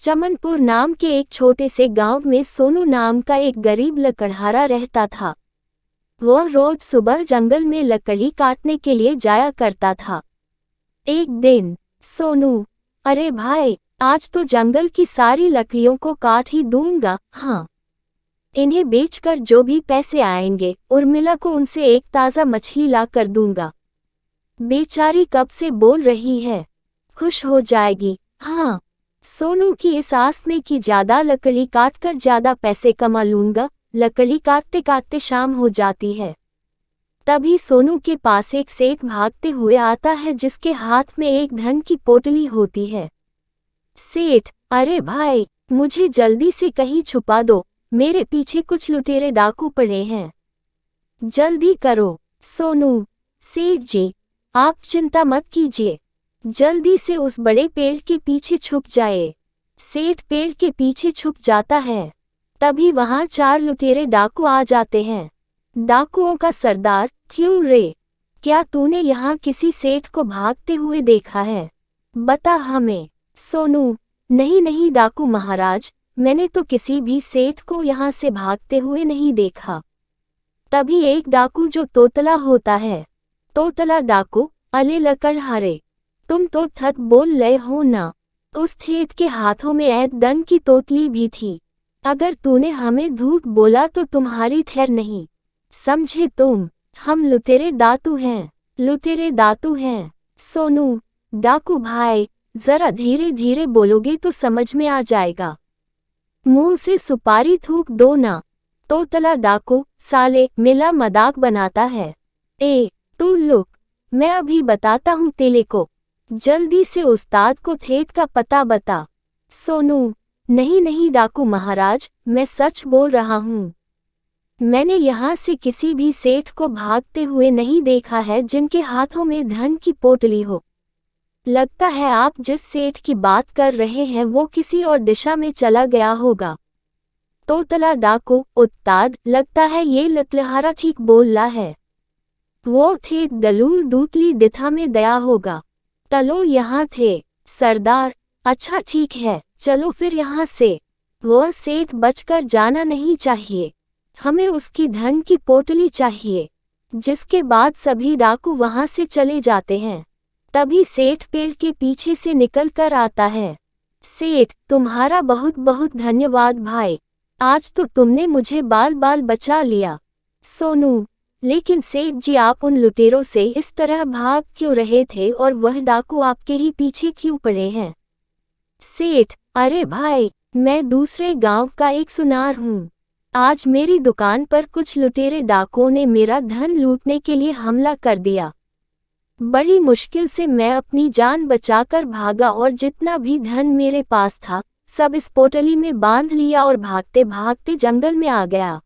चमनपुर नाम के एक छोटे से गांव में सोनू नाम का एक गरीब लकड़हारा रहता था। वह रोज सुबह जंगल में लकड़ी काटने के लिए जाया करता था। एक दिन सोनू, अरे भाई, आज तो जंगल की सारी लकड़ियों को काट ही दूंगा। हाँ, इन्हें बेचकर जो भी पैसे आएंगे उर्मिला को उनसे एक ताज़ा मछली ला कर दूंगा। बेचारी कब से बोल रही है, खुश हो जाएगी। हाँ, सोनू की इस आस में कि ज्यादा लकड़ी काटकर ज्यादा पैसे कमा लूंगा। लकड़ी काटते काटते शाम हो जाती है। तभी सोनू के पास एक सेठ भागते हुए आता है जिसके हाथ में एक धन की पोटली होती है। सेठ, अरे भाई, मुझे जल्दी से कहीं छुपा दो, मेरे पीछे कुछ लुटेरे डाकू पड़े हैं, जल्दी करो। सोनू, सेठ जी, आप चिंता मत कीजिए, जल्दी से उस बड़े पेड़ के पीछे छुप जाए। सेठ पेड़ के पीछे छुप जाता है। तभी वहां 4 लुटेरे डाकू आ जाते हैं। डाकुओं का सरदार, क्यों रे, क्या तूने यहाँ किसी सेठ को भागते हुए देखा है? बता हमें। सोनू, नहीं नहीं डाकू महाराज, मैंने तो किसी भी सेठ को यहाँ से भागते हुए नहीं देखा। तभी एक डाकू जो तोतला होता है, तोतला डाकू, अले लकड़हारे, तुम तो थत बोल लय हो ना। उस सेठ के हाथों में ऐद दन की तोतली भी थी। अगर तूने हमें धूप बोला तो तुम्हारी खैर नहीं, समझे तुम? हम लुटेरे दातू हैं, लुटेरे दातू हैं। सोनू, डाकू भाई, जरा धीरे धीरे बोलोगे तो समझ में आ जाएगा। मुंह से सुपारी थूक दो ना। तोतला डाकू, साले, मिला मजाक बनाता है। ए, तू लुक, मैं अभी बताता हूँ तेले को, जल्दी से उस्ताद को थेट का पता बता। सोनू, नहीं नहीं डाकू महाराज, मैं सच बोल रहा हूँ। मैंने यहाँ से किसी भी सेठ को भागते हुए नहीं देखा है जिनके हाथों में धन की पोटली हो। लगता है आप जिस सेठ की बात कर रहे हैं वो किसी और दिशा में चला गया होगा। तोतला डाकू, उस्ताद, लगता है ये लकड़हारा ठीक बोल रहा है। वो थे दलूल दूतली दिशा में दया होगा। तलो यहाँ थे सरदार। अच्छा ठीक है, चलो फिर यहाँ से। वह सेठ बचकर जाना नहीं चाहिए, हमें उसकी धन की पोटली चाहिए। जिसके बाद सभी डाकू वहां से चले जाते हैं। तभी सेठ पेड़ के पीछे से निकल कर आता है। सेठ, तुम्हारा बहुत बहुत धन्यवाद भाई, आज तो तुमने मुझे बाल बाल बचा लिया। सोनू, लेकिन सेठ जी, आप उन लुटेरों से इस तरह भाग क्यों रहे थे और वह डाकू आपके ही पीछे क्यों पड़े हैं? सेठ, अरे भाई, मैं दूसरे गांव का एक सुनार हूँ। आज मेरी दुकान पर कुछ लुटेरे डाकुओं ने मेरा धन लूटने के लिए हमला कर दिया। बड़ी मुश्किल से मैं अपनी जान बचाकर भागा और जितना भी धन मेरे पास था सब इस पोटली में बांध लिया और भागते भागते जंगल में आ गया।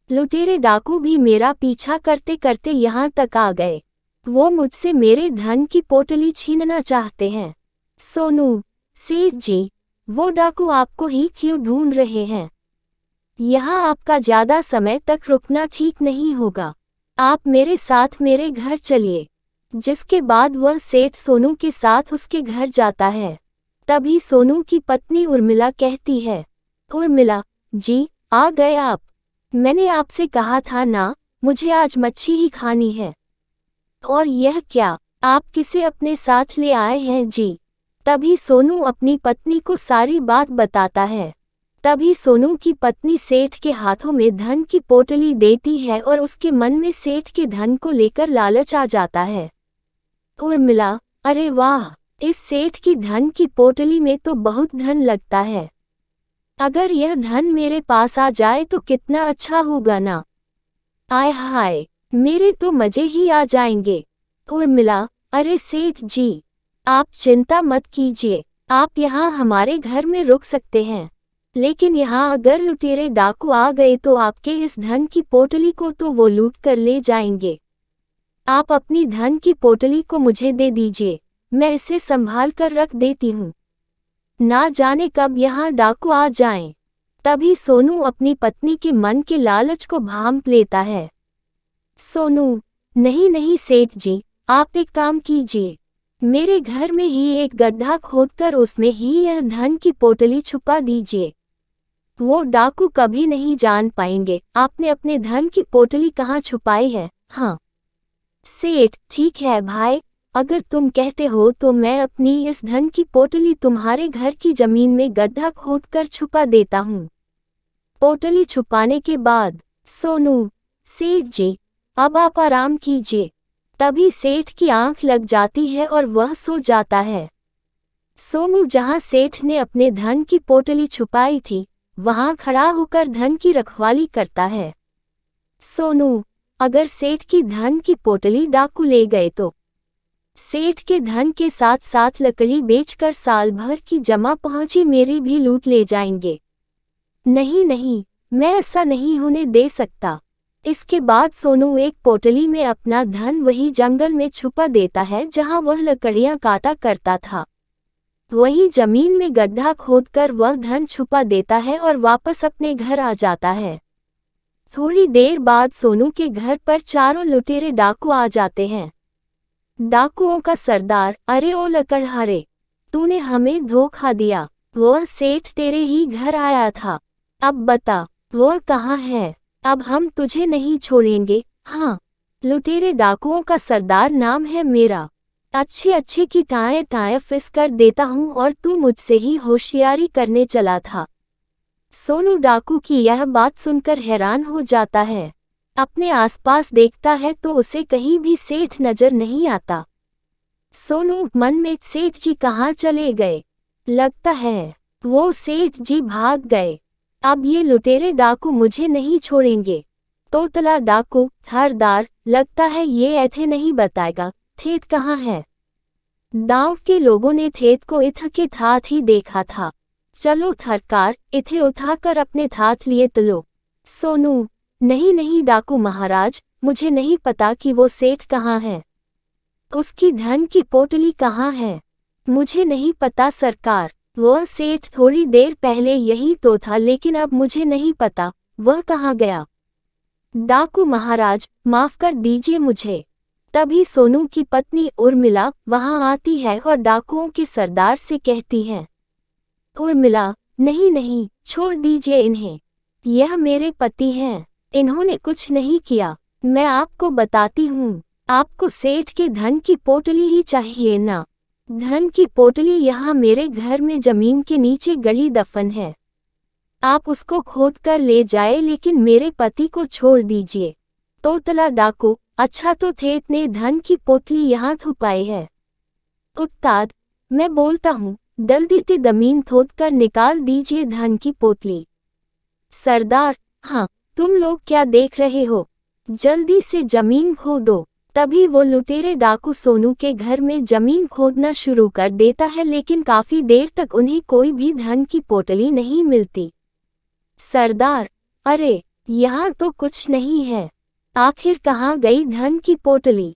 लुटेरे डाकू भी मेरा पीछा करते करते यहाँ तक आ गए। वो मुझसे मेरे धन की पोटली छीनना चाहते हैं। सोनू, सेठ जी, वो डाकू आपको ही क्यों ढूंढ रहे हैं? यहाँ आपका ज्यादा समय तक रुकना ठीक नहीं होगा, आप मेरे साथ मेरे घर चलिए। जिसके बाद वह सेठ सोनू के साथ उसके घर जाता है। तभी सोनू की पत्नी उर्मिला कहती है, उर्मिला जी, आ गए आप। मैंने आपसे कहा था ना, मुझे आज मच्छी ही खानी है। और यह क्या, आप किसे अपने साथ ले आए हैं जी? तभी सोनू अपनी पत्नी को सारी बात बताता है। तभी सोनू की पत्नी सेठ के हाथों में धन की पोटली देती है और उसके मन में सेठ के धन को लेकर लालच आ जाता है। उर्मिला, अरे वाह, इस सेठ की धन की पोटली में तो बहुत धन लगता है। अगर यह धन मेरे पास आ जाए तो कितना अच्छा होगा ना। आय हाय, मेरे तो मजे ही आ जाएंगे। उर्मिला, अरे सेठ जी, आप चिंता मत कीजिए, आप यहाँ हमारे घर में रुक सकते हैं। लेकिन यहाँ अगर लुटेरे डाकू आ गए तो आपके इस धन की पोटली को तो वो लूट कर ले जाएंगे। आप अपनी धन की पोटली को मुझे दे दीजिए, मैं इसे संभाल कर रख देती हूँ। ना जाने कब यहाँ डाकू आ जाएं। तभी सोनू अपनी पत्नी के मन के लालच को भांप लेता है। सोनू, नहीं नहीं सेठ जी, आप एक काम कीजिए, मेरे घर में ही एक गड्ढा खोदकर उसमें ही यह धन की पोटली छुपा दीजिए। वो डाकू कभी नहीं जान पाएंगे आपने अपने धन की पोटली कहाँ छुपाई है। हाँ सेठ, ठीक है भाई, अगर तुम कहते हो तो मैं अपनी इस धन की पोटली तुम्हारे घर की जमीन में गड्ढा खोदकर छुपा देता हूँ। पोटली छुपाने के बाद सोनू, सेठ जी अब आप आराम कीजिए। तभी सेठ की आंख लग जाती है और वह सो जाता है। सोनू जहां सेठ ने अपने धन की पोटली छुपाई थी वहां खड़ा होकर धन की रखवाली करता है। सोनू, अगर सेठ की धन की पोटली डाकू ले गए तो सेठ के धन के साथ साथ लकड़ी बेचकर साल भर की जमा पहुंची मेरी भी लूट ले जाएंगे। नहीं नहीं, मैं ऐसा नहीं होने दे सकता। इसके बाद सोनू एक पोटली में अपना धन वही जंगल में छुपा देता है जहां वह लकड़ियां काटा करता था। वही जमीन में गड्ढा खोदकर वह धन छुपा देता है और वापस अपने घर आ जाता है। थोड़ी देर बाद सोनू के घर पर चारों लुटेरे डाकू आ जाते हैं। डाकुओं का सरदार, अरे ओ लकड़हारे, तूने हमें धोखा दिया। वह सेठ तेरे ही घर आया था, अब बता वह कहाँ है। अब हम तुझे नहीं छोड़ेंगे। हाँ, लुटेरे डाकुओं का सरदार नाम है मेरा। अच्छे अच्छे की टाए टाए फिस कर देता हूँ और तू मुझसे ही होशियारी करने चला था। सोनू डाकू की यह बात सुनकर हैरान हो जाता है। अपने आसपास देखता है तो उसे कहीं भी सेठ नजर नहीं आता। सोनू मन में सेठ जी कहाँ चले गए, लगता है वो सेठ जी भाग गए। अब ये लुटेरे डाकू मुझे नहीं छोड़ेंगे। तोतला डाकू, थारदार, लगता है ये ऐथे नहीं बताएगा। थेत कहाँ है? गांव के लोगों ने थेत को इथ के थात ही देखा था। चलो थरकार, इथे उठाकर अपने थात लिए तलो। सोनू, नहीं नहीं डाकू महाराज, मुझे नहीं पता कि वो सेठ कहाँ है। उसकी धन की पोटली कहाँ है? मुझे नहीं पता सरकार। वह सेठ थोड़ी देर पहले यही तो था लेकिन अब मुझे नहीं पता वह कहाँ गया। डाकू महाराज, माफ कर दीजिए मुझे। तभी सोनू की पत्नी उर्मिला वहां आती है और डाकुओं के सरदार से कहती है, उर्मिला, नहीं नहीं, छोड़ दीजिए इन्हें, यह मेरे पति हैं, इन्होंने कुछ नहीं किया। मैं आपको बताती हूँ, आपको सेठ के धन की पोटली ही चाहिए ना? धन की पोटली यहाँ मेरे घर में जमीन के नीचे गड़ी दफन है। आप उसको खोद कर ले जाए लेकिन मेरे पति को छोड़ दीजिए। तोतला डाकू, अच्छा तो थेत ने धन की पोटली यहाँ छुपाई है। उस्ताद, मैं बोलता हूँ, जल्दी से जमीन खोद कर निकाल दीजिए धन की पोटली। सरदार, हाँ, तुम लोग क्या देख रहे हो, जल्दी से जमीन खोदो। तभी वो लुटेरे डाकू सोनू के घर में जमीन खोदना शुरू कर देता है लेकिन काफी देर तक उन्हें कोई भी धन की पोटली नहीं मिलती। सरदार, अरे यहाँ तो कुछ नहीं है, आखिर कहाँ गई धन की पोटली?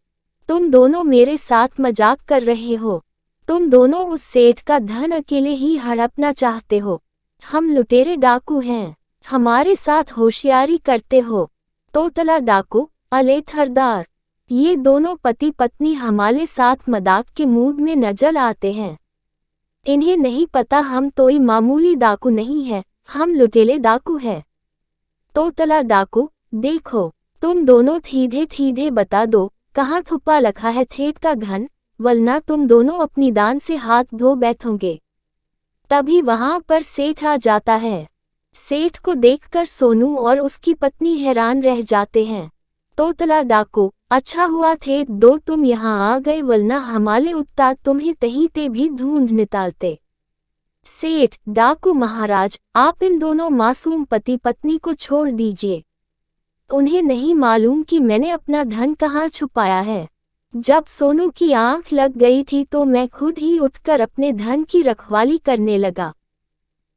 तुम दोनों मेरे साथ मजाक कर रहे हो। तुम दोनों उस सेठ का धन अकेले ही हड़पना चाहते हो। हम लुटेरे डाकू हैं, हमारे साथ होशियारी करते हो। तोतला डाकू, अले थरदार, ये दोनों पति पत्नी हमारे साथ मजाक के मूड में नजर आते हैं। इन्हें नहीं पता हम कोई मामूली डाकू नहीं है, हम लुटेरे डाकू हैं। तोतला डाकू, देखो, तुम दोनों सीधे सीधे बता दो कहाँ छुपा रखा है थेट का धन, वरना तुम दोनों अपनी दान से हाथ धो बैठोगे। तभी वहां पर सेठ आ जाता है। सेठ को देखकर सोनू और उसकी पत्नी हैरान रह जाते हैं। तोतला डाकू, अच्छा हुआ थे दो तुम यहाँ आ गए, वरना हमारे उस्ताद तुम्हें कहीं ते भी ढूंढ निकालते। सेठ, डाकू महाराज, आप इन दोनों मासूम पति पत्नी को छोड़ दीजिए। उन्हें नहीं मालूम कि मैंने अपना धन कहाँ छुपाया है। जब सोनू की आंख लग गई थी तो मैं खुद ही उठकर अपने धन की रखवाली करने लगा।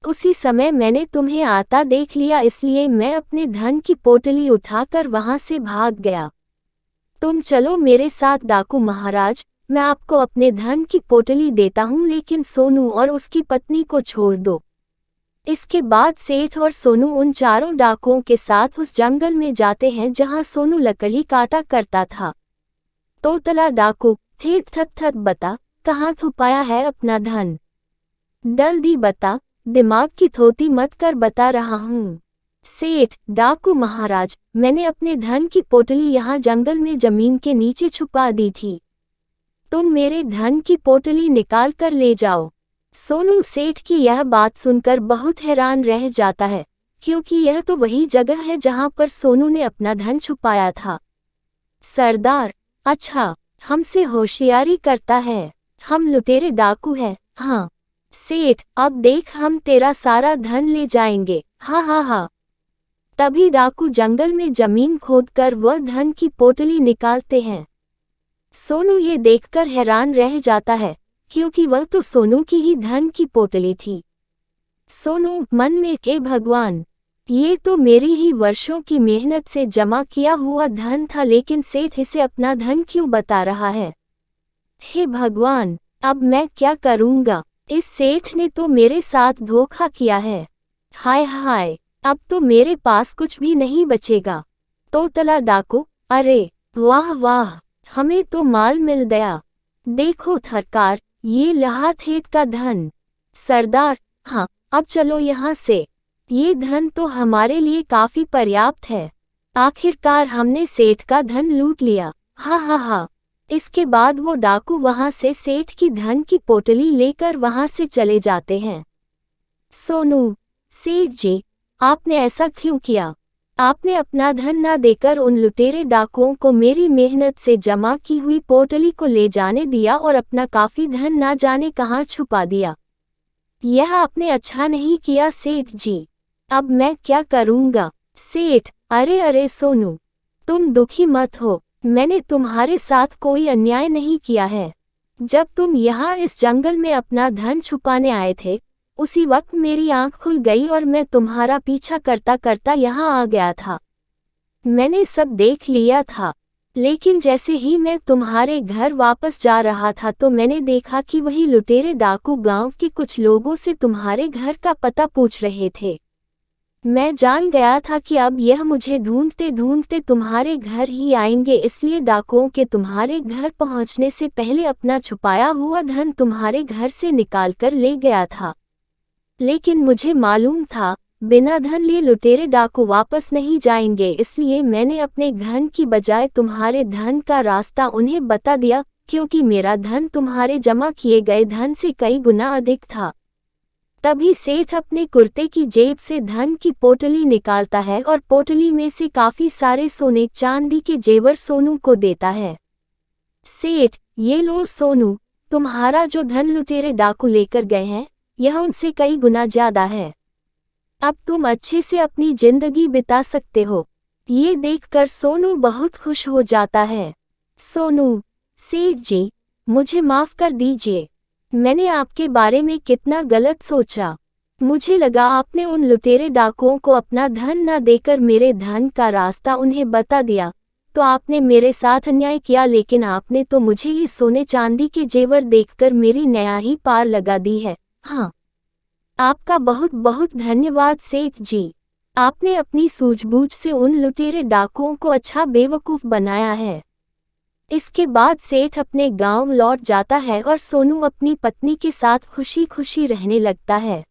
उसी समय मैंने तुम्हें आता देख लिया, इसलिए मैं अपने धन की पोटली उठाकर वहां से भाग गया। तुम चलो मेरे साथ डाकू महाराज, मैं आपको अपने धन की पोटली देता हूँ, लेकिन सोनू और उसकी पत्नी को छोड़ दो। इसके बाद सेठ और सोनू उन चारों डाकुओं के साथ उस जंगल में जाते हैं जहां सोनू लकड़ी काटा करता था। तोतला डाकू, थेट थक थक बता, कहाँ छुपाया है अपना धन? जल्दी बता, दिमाग की थोती मत कर, बता रहा हूँ। सेठ, डाकू महाराज, मैंने अपने धन की पोटली यहाँ जंगल में जमीन के नीचे छुपा दी थी। तुम मेरे धन की पोटली निकाल कर ले जाओ। सोनू सेठ की यह बात सुनकर बहुत हैरान रह जाता है, क्योंकि यह तो वही जगह है जहाँ पर सोनू ने अपना धन छुपाया था। सरदार, अच्छा, हमसे होशियारी करता है। हम लुटेरे डाकू हैं। हाँ सेठ, अब देख, हम तेरा सारा धन ले जाएंगे। हाँ हाँ हाँ। तभी डाकू जंगल में जमीन खोदकर वह धन की पोटली निकालते हैं। सोनू ये देखकर हैरान रह जाता है, क्योंकि वह तो सोनू की ही धन की पोटली थी। सोनू मन में के भगवान, ये तो मेरी ही वर्षों की मेहनत से जमा किया हुआ धन था, लेकिन सेठ इसे अपना धन क्यों बता रहा है? हे भगवान, अब मैं क्या करूँगा? इस सेठ ने तो मेरे साथ धोखा किया है। हाय हाय, अब तो मेरे पास कुछ भी नहीं बचेगा। तोतला डाकू, अरे वाह वाह, हमें तो माल मिल गया। देखो सरकार, ये लहा खेत का धन। सरदार, हाँ, अब चलो यहाँ से। ये धन तो हमारे लिए काफी पर्याप्त है। आखिरकार हमने सेठ का धन लूट लिया। हाँ हाँ हाँ। इसके बाद वो डाकू वहां से सेठ की धन की पोटली लेकर वहां से चले जाते हैं। सोनू, सेठ जी, आपने ऐसा क्यों किया? आपने अपना धन ना देकर उन लुटेरे डाकुओं को मेरी मेहनत से जमा की हुई पोटली को ले जाने दिया और अपना काफी धन ना जाने कहाँ छुपा दिया। यह आपने अच्छा नहीं किया सेठ जी। अब मैं क्या करूँगा? सेठ, अरे अरे सोनू, तुम दुखी मत हो, मैंने तुम्हारे साथ कोई अन्याय नहीं किया है। जब तुम यहाँ इस जंगल में अपना धन छुपाने आए थे, उसी वक्त मेरी आंख खुल गई और मैं तुम्हारा पीछा करता करता यहाँ आ गया था। मैंने सब देख लिया था, लेकिन जैसे ही मैं तुम्हारे घर वापस जा रहा था तो मैंने देखा कि वही लुटेरे डाकू गांव के कुछ लोगों से तुम्हारे घर का पता पूछ रहे थे। मैं जान गया था कि अब यह मुझे ढूंढते ढूंढते तुम्हारे घर ही आएंगे, इसलिए डाकुओं के तुम्हारे घर पहुंचने से पहले अपना छुपाया हुआ धन तुम्हारे घर से निकाल कर ले गया था। लेकिन मुझे मालूम था, बिना धन लिए लुटेरे डाकू वापस नहीं जाएंगे, इसलिए मैंने अपने धन की बजाय तुम्हारे धन का रास्ता उन्हें बता दिया, क्योंकि मेरा धन तुम्हारे जमा किए गए धन से कई गुना अधिक था। तभी सेठ अपने कुर्ते की जेब से धन की पोटली निकालता है और पोटली में से काफी सारे सोने चांदी के जेवर सोनू को देता है। सेठ, ये लो सोनू, तुम्हारा जो धन लुटेरे डाकू लेकर गए हैं, यह उनसे कई गुना ज्यादा है। अब तुम अच्छे से अपनी जिंदगी बिता सकते हो। ये देखकर सोनू बहुत खुश हो जाता है। सोनू, सेठ जी, मुझे माफ कर दीजिए, मैंने आपके बारे में कितना गलत सोचा। मुझे लगा आपने उन लुटेरे डाकुओं को अपना धन न देकर मेरे धन का रास्ता उन्हें बता दिया, तो आपने मेरे साथ अन्याय किया, लेकिन आपने तो मुझे ये सोने चांदी के जेवर देखकर मेरी न्याय ही पार लगा दी है। हाँ, आपका बहुत बहुत धन्यवाद सेठ जी। आपने अपनी सूझबूझ से उन लुटेरे डाकुओं को अच्छा बेवकूफ़ बनाया है। इसके बाद सेठ अपने गांव लौट जाता है और सोनू अपनी पत्नी के साथ खुशी खुशी रहने लगता है।